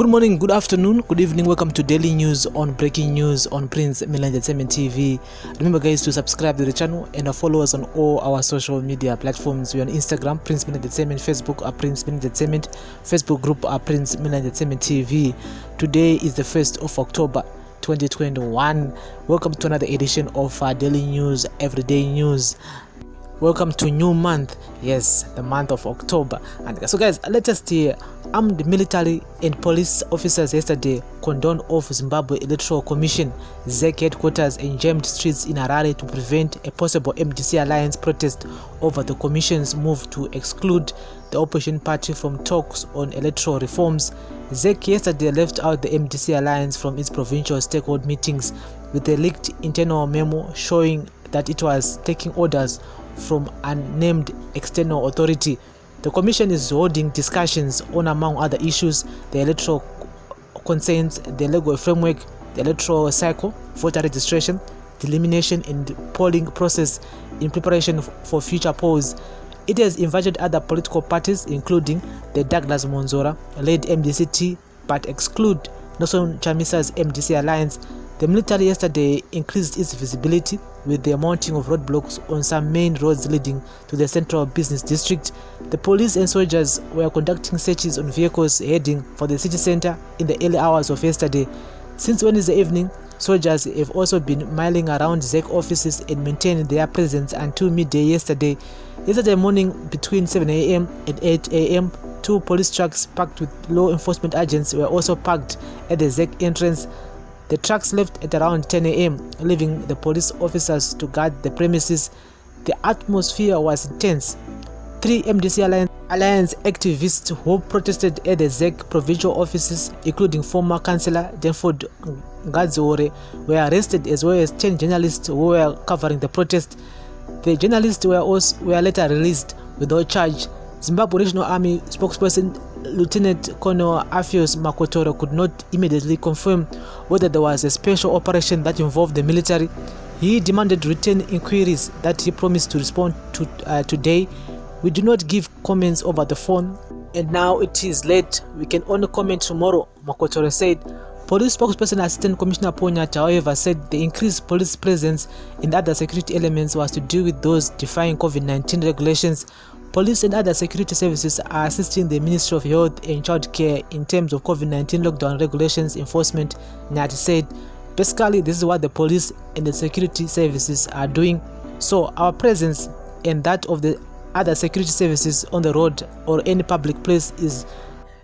Good morning, good afternoon, good evening. Welcome to Daily News on Breaking News on Prince Milan Entertainment TV. Remember, guys, to subscribe to the channel and follow us on all our social media platforms. We're on Instagram, Prince Milan Entertainment; Facebook, Prince Milan Entertainment; Facebook group, Prince Milan Entertainment TV. Today is the 1st of October 2021. Welcome to another edition of Daily News, Everyday News. Welcome to new month, yes, the month of October. And so, guys, latest here, armed military and police officers yesterday cordoned off Zimbabwe Electoral Commission ZEC headquarters and jammed streets in Harare to prevent a possible MDC alliance protest over the commission's move to exclude the opposition party from talks on electoral reforms. ZEC yesterday left out the MDC alliance from its provincial stakeholder meetings with a leaked internal memo showing that it was taking orders from unnamed external authority. The commission is holding discussions on, among other issues, the electoral consents, the legal framework, the electoral cycle, voter registration, delimitation and polling process in preparation for future polls. It has invited other political parties, including the Douglas Monzora-led MDC-T, but exclude Nelson Chamisa's MDC alliance. The military yesterday increased its visibility with the mounting of roadblocks on some main roads leading to the central business district. The police and soldiers were conducting searches on vehicles heading for the city center in the early hours of yesterday. Since Wednesday evening, soldiers have also been milling around ZEC offices and maintaining their presence until midday yesterday. Yesterday morning, between 7 a.m. and 8 a.m., two police trucks packed with law enforcement agents were also parked at the ZEC entrance. The trucks left at around 10 a.m., leaving the police officers to guard the premises. The atmosphere was intense. Three MDC Alliance activists who protested at the ZEC provincial offices, including former Councillor Denford Ngadziore, were arrested, as well as 10 journalists who were covering the protest. The journalists were later released without charge. Zimbabwe National Army spokesperson Lieutenant Colonel Afios Makotoro could not immediately confirm whether there was a special operation that involved the military. He demanded written inquiries that he promised to respond to today. We do not give comments over the phone, and now it is late. We can only comment tomorrow, Makotoro said. Police spokesperson Assistant Commissioner Ponyat, however, said the increased police presence and other security elements was to do with those defying COVID-19 regulations. Police and other security services are assisting the Ministry of Health and Child Care in terms of COVID-19 lockdown regulations enforcement, Nyati said. Basically, this is what the police and the security services are doing. So our presence and that of the other security services on the road or any public place is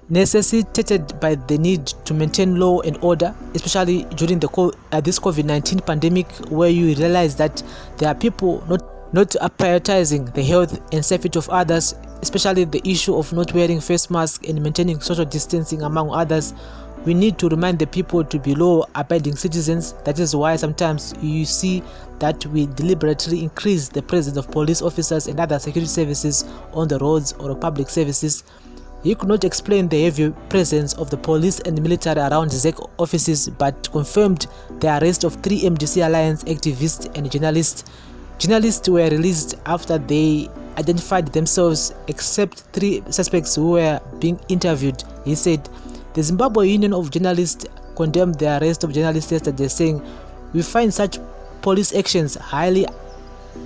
necessitated by the need to maintain law and order, especially during this COVID-19 pandemic, where you realize that there are people not prioritizing the health and safety of others, especially the issue of not wearing face masks and maintaining social distancing among others. We need to remind the people to be law-abiding citizens. That is why sometimes you see that we deliberately increase the presence of police officers and other security services on the roads or public services. He could not explain the heavy presence of the police and the military around ZEC offices, but confirmed the arrest of 3 MDC Alliance activists and journalists. Journalists were released after they identified themselves, except 3 suspects who were being interviewed. He said the Zimbabwe Union of Journalists condemned the arrest of journalists yesterday, saying, "We find such police actions highly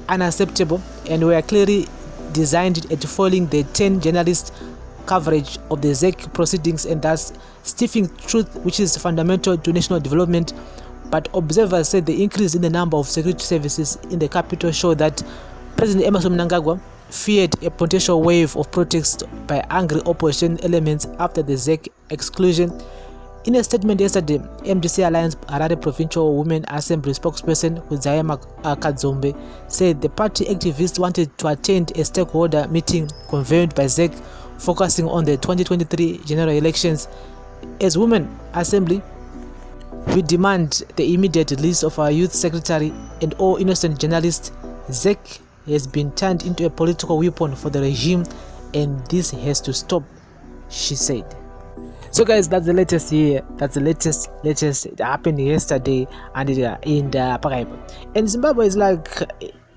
unacceptable and were clearly designed at foiling the 10 journalists' coverage of the ZEC proceedings and thus stifling truth, which is fundamental to national development." But observers said the increase in the number of security services in the capital showed that President Emmerson Mnangagwa feared a potential wave of protests by angry opposition elements after the ZEC exclusion. In a statement yesterday, MDC Alliance Harare Provincial Women Assembly spokesperson Kuzayama Kadzombe said the party activists wanted to attend a stakeholder meeting convened by ZEC focusing on the 2023 general elections. As Women Assembly, we demand the immediate release of our youth secretary and all innocent journalists. ZEC has been turned into a political weapon for the regime, and this has to stop, she said. So guys, that's the latest here. That's the latest. It happened yesterday and in Paraiba. And Zimbabwe is like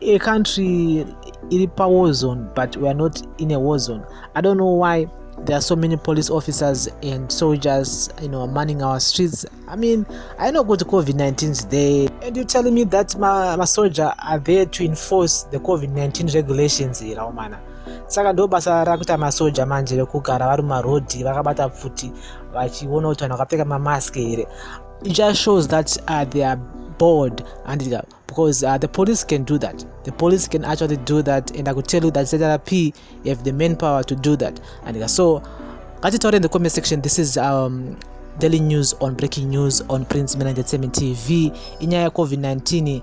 a country in a war zone, but we are not in a war zone. I don't know why there are so many police officers and soldiers, manning our streets. I mean, I know go to COVID-19 today, and you're telling me that my soldier are there to enforce the COVID-19 regulations here, man. Saka ndo basa rakuita masoja manje rekugara vari mumarodhi vakabata pfuti vachiona kuti vanhu vakapfeka mamask here. It just shows that they are bored, and because the police can do that. The police can actually do that, and I could tell you that ZRP have the manpower to do that. And so, got it out in the comment section. This is daily news on breaking news on Prince Milan Entertainment TV in COVID-19,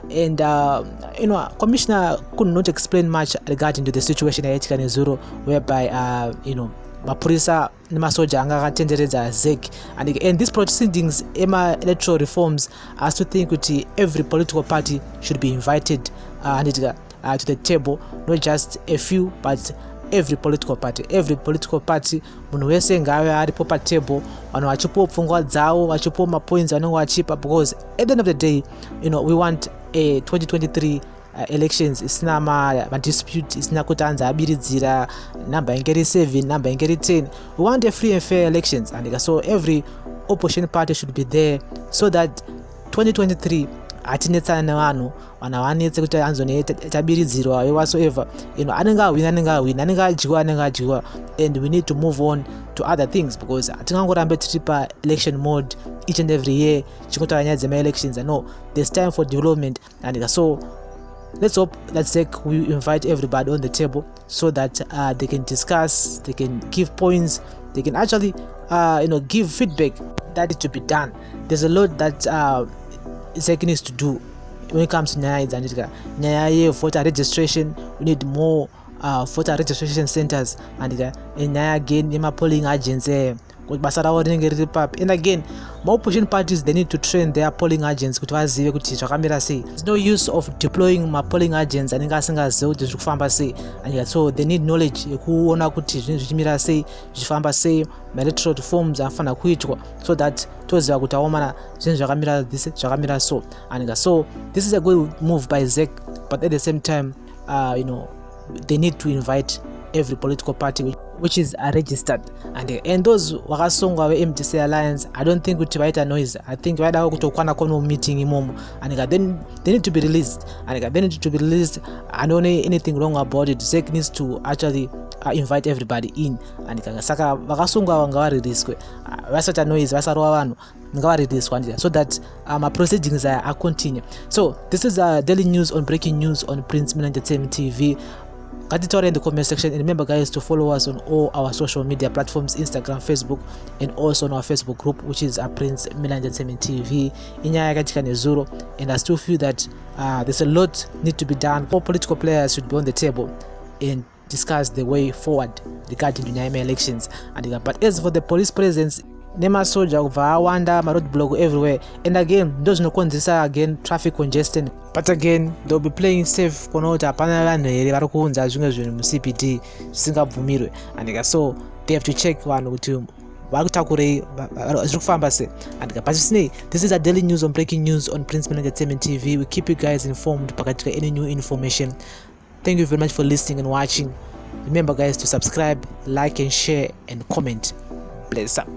and Commissioner could not explain much regarding to the situation at Journos, whereby mapurisa nemasoja anga akatenderedza ZEC, and these proceedings electoral reforms has to think that every political party should be invited to the table, not just a few but every political party munhu wese ngave aripo patable, vanhu vachipo pfungwa dzavo, vachipo mapoints vanenge vachipa, because at the end of the day we want a 2023 elections isina madispute, isina kuti anzi abiridzira number ingeri 7 number ingeri 10. We want a free and fair elections, and so every opposition party should be there so that 2023 atinetsana nevanhu vanetse kuti anzone tabiridzirwa whatsoever, anenge adyiwa, and we need to move on to other things, because atingangorambe tiri pa election mode each and every year chingotara nyaya dzema-elections. No, there's time for development, and so let's hope that we invite everybody on the table so that they can discuss, they can give points, they can actually give feedback that is to be done. There's a lot that ZEC needs to do when it comes to nyaya voter registration. We need more voter registration centers, and nyaya again polling agents basa ravo rinenge riri papi. And again, more opposition parties, they need to train their polling agents kuti vazive kuti zvakamira sei. There's no use of deploying polling agents anenge asingazivi kuti zviri kufamba sei, and so they need knowledge yekuona kuti zvinhu zvichimira sei, zvichifamba sei, electoral reforms anofanira kuitwa, so that toziva kuti aomana zvinhu zvakamira this, zvakamira so. And so this is a good move by ZEC, but at the same time they need to invite every political party which is registered, and those wakasongwa we-MDC Alliance, I don't think kuti vaita noise. I think vaida kutokwana kono meeting imomo, and then they need to be released, and I don't know anything wrong about it. ZEC needs to actually invite everybody in, and saka vakasongwa ngavaririsiwe, vasata noise, vasarova vanhu ngavaririsiwe, so that proceedings are continue. So this is daily news on breaking news on Prince Milan Entertainment TV. Got it all in the comment section, and remember guys to follow us on all our social media platforms, Instagram, Facebook, and also on our Facebook group, which is Prince Milan Entertainment TV in Journos. And I still feel that there's a lot need to be done. All political players should be on the table and discuss the way forward regarding the elections. But as for the police presence, nemasoja kubva awanda, roadblock everywhere, and again ndozvinokonzeresa again traffic congestion. But again they'll be playing safe kuona kuti hapana vanhu here vari kuunza zvimwe zvinhu muCBD zvisingabvumirwe, and so they have to check vanhu kuti vari kutakurei, zviri kufamba sei. And but this is a daily news on breaking news on Prince Milan Entertainment TV. We keep you guys informed pakatika any new information. Thank you very much for listening and watching. Remember guys to subscribe, like and share and comment. Bless up.